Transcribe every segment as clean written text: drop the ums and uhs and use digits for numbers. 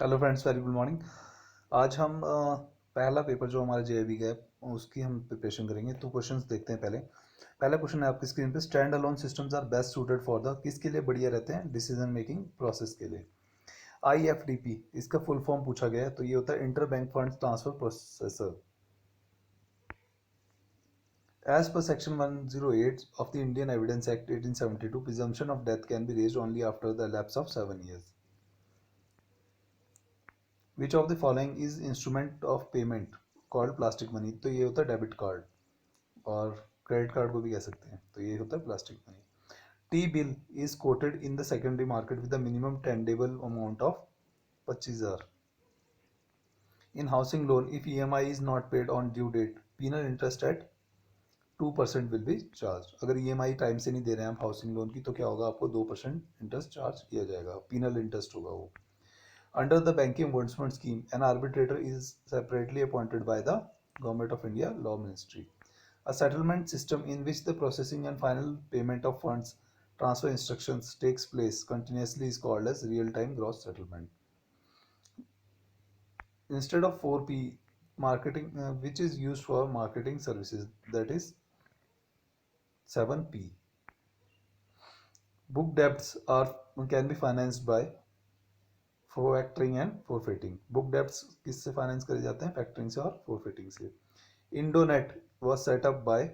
Hello friends, very good morning. आज हम पहला पेपर जो हमारा जेईई का है उसकी हम प्रिपरेशन करेंगे। तो क्वेश्चंस देखते हैं। पहला क्वेश्चन है आपकी स्क्रीन पे, stand alone systems are best suited for the, किसके लिए बढ़िया रहते हैं? डिसीजन मेकिंग प्रोसेस के लिए। IFTP इसका फुल फॉर्म पूछा गया है, तो ये होता है inter bank fund transfer processor. As per Section 108 of the Indian Evidence Act 1872, presumption of death can be raised only after the lapse of 7 years. Which of the following is instrument of payment called plastic money? तो ये होता है debit card, और credit card को भी कह सकते हैं। तो ये होता है plastic money. T bill is quoted in the secondary market with the minimum tenderable amount of 25,000। In housing loan if EMI is not paid on due date, penal interest at 2% will be charge. अगर EMI time से नहीं दे रहे हैं आप housing loan की, तो क्या होगा? आपको 2% इंटरेस्ट चार्ज किया जाएगा, पीनल इंटरेस्ट होगा वो। Under the Banking Ombudsman Scheme, an arbitrator is separately appointed by the Government of India Law Ministry. A settlement system in which the processing and final payment of funds transfer instructions takes place continuously is called as real-time gross settlement. Instead of 4P, marketing, which is used for marketing services, that is 7P. Book debts are can be financed by factoring and forfaiting. Book debts किससे finance करे जाते हैं? Factoring से और forfaiting से। Indonet was set up by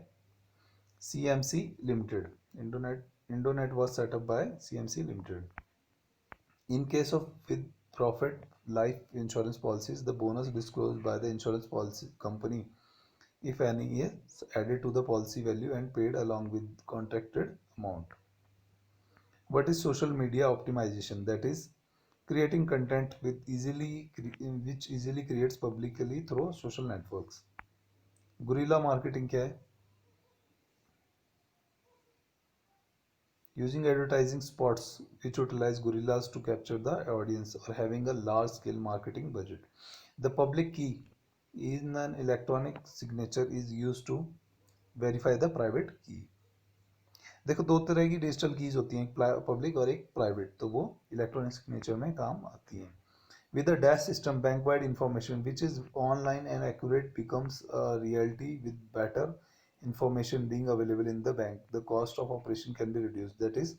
CMC limited. Indonet was set up by CMC limited. In case of with profit life insurance policies, the bonus disclosed by the insurance policy company if any is added to the policy value and paid along with contracted amount. What is social media optimization? That is creating content with which easily creates publicly through social networks. Guerrilla marketing क्या है? Using advertising spots which utilize gorillas to capture the audience or having a large scale marketing budget. The public key in an electronic signature is used to verify the private key. देखो, दो तरह की digital keys होती हैं, एक public और एक private, तो वो इलेक्ट्रॉनिक सिग्नेचर में काम आती हैं। With the DAS system, bank-wide information which is online and accurate becomes a reality. With better information being available in the bank, the cost of operation can be reduced. That is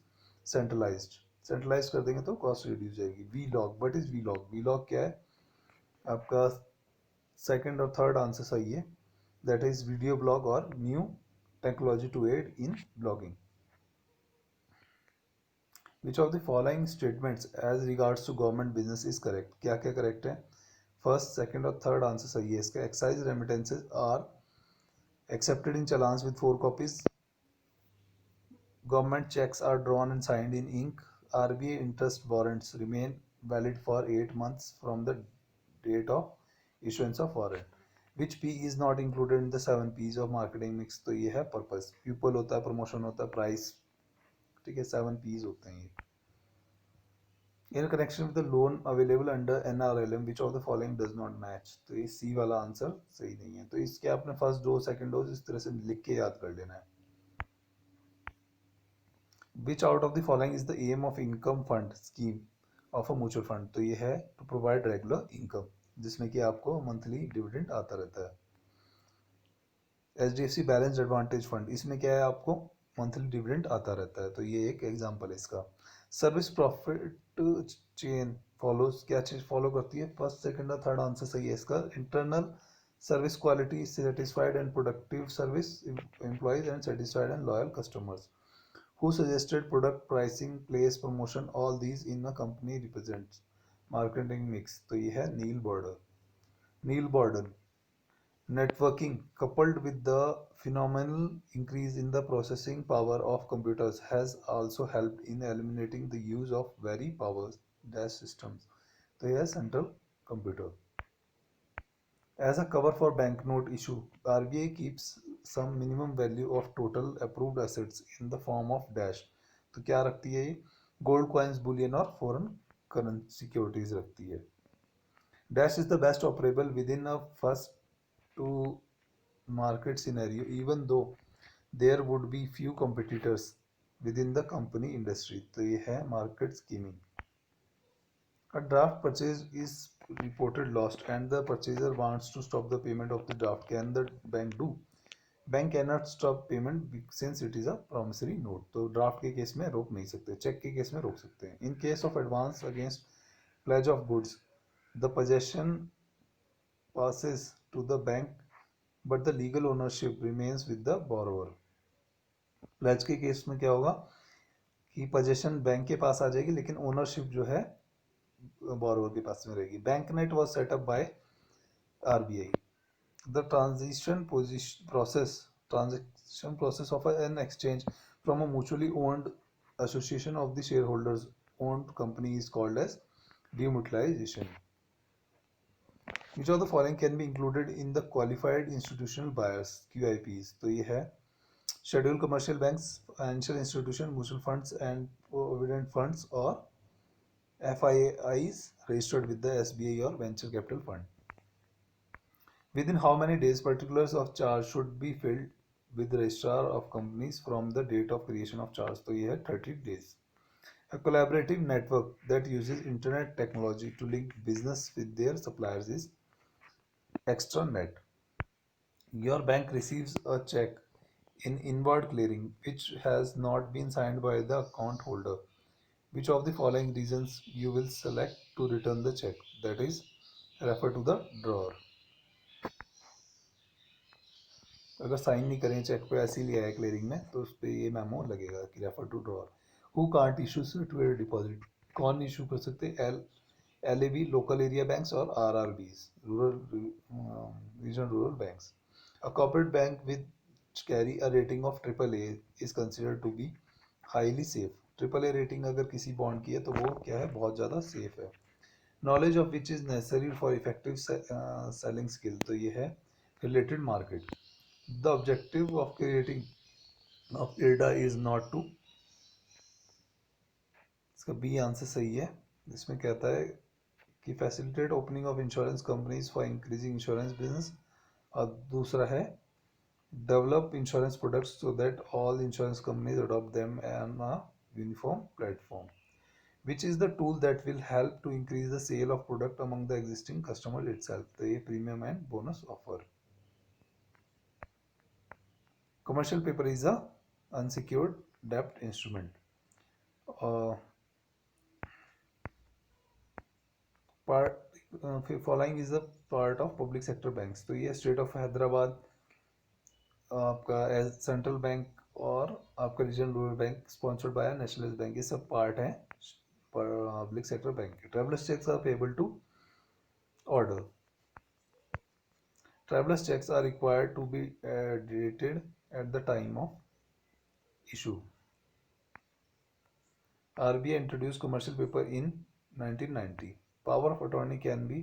centralized. Centralized कर देंगे तो cost reduce जाएगी। Vlog, what is Vlog? Vlog क्या है? आपका second और third answer सही है। That is video blog or new technology to aid in blogging. Which of the following statements as regards to government business is correct? क्या क्या correct है? First, second और थर्ड आंसर सही है इसका। Excise remittances are accepted in challans with 4 copies. Government checks are drawn and signed in ink. RBI interest warrants remain valid for 8 months from the date of issuance of warrant. Which P is not included in the 7 P's of marketing mix? तो ये है purpose. People होता है, promotion होता है, price, ठीक है, 7 P's होते हैं ये। In connection with the loan available under NRLM, which of the following does not match? तो ये C वाला आंसर सही नहीं है। तो इसके आपने फर्स्ट डोज सेकंड डोज इस तरह से लिख के याद कर लेना है। Which out of the following is the aim of income fund scheme of a mutual fund? तो ये है to provide regular income, जिसमें कि आपको मंथली डिविडेंड आता रहता है। HDFC बैलेंस्ड एडवांटेज फंड, इसमें क्या है? आपको मंथली डिविडेंड आता रहता है। तो ये एक एग्जांपल है इसका। सर्विस प्रॉफिट चेन फॉलोज, क्या चीज फॉलो करती है? फर्स्ट सेकंड और थर्ड आंसर सही है इसका। Internal service quality, satisfied and productive service employees and satisfied and loyal customers. Who suggested product pricing, place, promotion? All these in a company represents marketing mix. तो ये है नील border. नील border networking coupled with the phenomenal increase in the processing power of computers has also helped in eliminating the use of very power dash systems. So here central computer. As a cover for banknote issue, RBI keeps some minimum value of total approved assets in the form of dash. तो क्या रखती है ये? Gold coins, Boolean और foreign current securities रखती है। Dash is the best operable within a first to market scenario, even though there would be few competitors within the company industry. तो ये है market scheming. A draft purchase is reported lost and the purchaser wants to stop the payment of the draft. Can the bank do? Bank cannot stop payment since it is a promissory note. तो draft के case में रोक नहीं सकते, check के case में रोक सकते हैं. इन case of advance against pledge of goods, the possession passes to the bank but the legal ownership remains with the borrower. Pledge के केस में क्या होगा कि पोजेशन बैंक के पास आ जाएगी लेकिन ओनरशिप जो है बोरोवर के पास में रहेगी. Bank net was set up by RBI. The transaction process of an exchange from a mutually owned association of the shareholders owned company is called as demutualization. Which of the following can be included in the qualified institutional buyers QIPs? तो ये है scheduled commercial banks, financial institution, mutual funds and provident funds or FIIs registered with the SBI or venture capital fund. Within how many days particulars of charge should be filled with the registrar of companies from the date of creation of charge? तो ये है 30 days. A collaborative network that uses internet technology to link business with their suppliers is extranet. Your bank receives a check in inward clearing which has not been signed by the account holder. Which of the following reasons you will select to return the check? That is, refer to the drawer. अगर sign नहीं करें check पे ऐसे ही लिया है clearing में तो उस पर ये मेमो लगेगा कि refer to drawer. Who can't issue certificate deposit? कौन इशू कर सकते हैं? LAB लोकल एरिया बैंक्स और RRBs rural regional rural banks. A corporate bank which carry a rating of AAA is considered to be highly safe. AAA rating अगर किसी bond की है तो वो क्या है, बहुत ज़्यादा सेफ है. Knowledge of which is necessary for effective selling skill, तो ये है related market. The objective of creating of IRDA is not to, इसका बी आंसर सही है. जिसमें कहता है कि facilitate opening of insurance companies for increasing insurance business. और दूसरा है develop insurance products so that all insurance companies adopt them on a uniform platform. Which is the tool that will help to increase the sale of product among the existing customers itself? तो ये premium and bonus offer. Commercial paper is a unsecured debt instrument. Following is a part of public sector banks. तो ये state of Hyderabad, आपका central bank और आपका regional rural bank sponsored by nationalised bank, ये सब part हैं public sector bank के. Travellers cheques are payable to order. Travelers checks are required to be dated at the time of issue. RBI introduced commercial paper in 1990. Power of attorney can be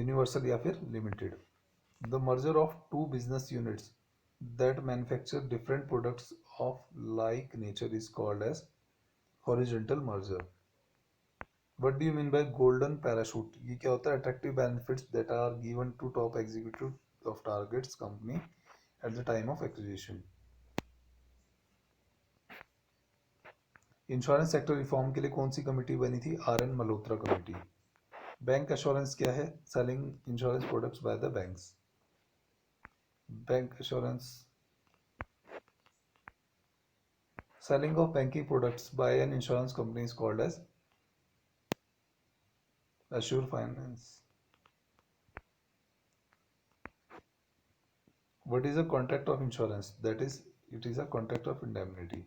universal या फिर limited. The merger of two business units that manufacture different products of like nature is called as horizontal merger. What do you mean by golden parachute? ये क्या होता है? Attractive benefits that are given to top executive of targets company at the time of acquisition. Insurance sector reform के लिए कौन सी committee बनी थी? RN Malhotra committee. Bank assurance क्या है? Selling insurance products by the banks. Bank assurance, selling of banking products by an insurance company is called as assure finance. What is a contract of insurance? That is, it is a contract of indemnity.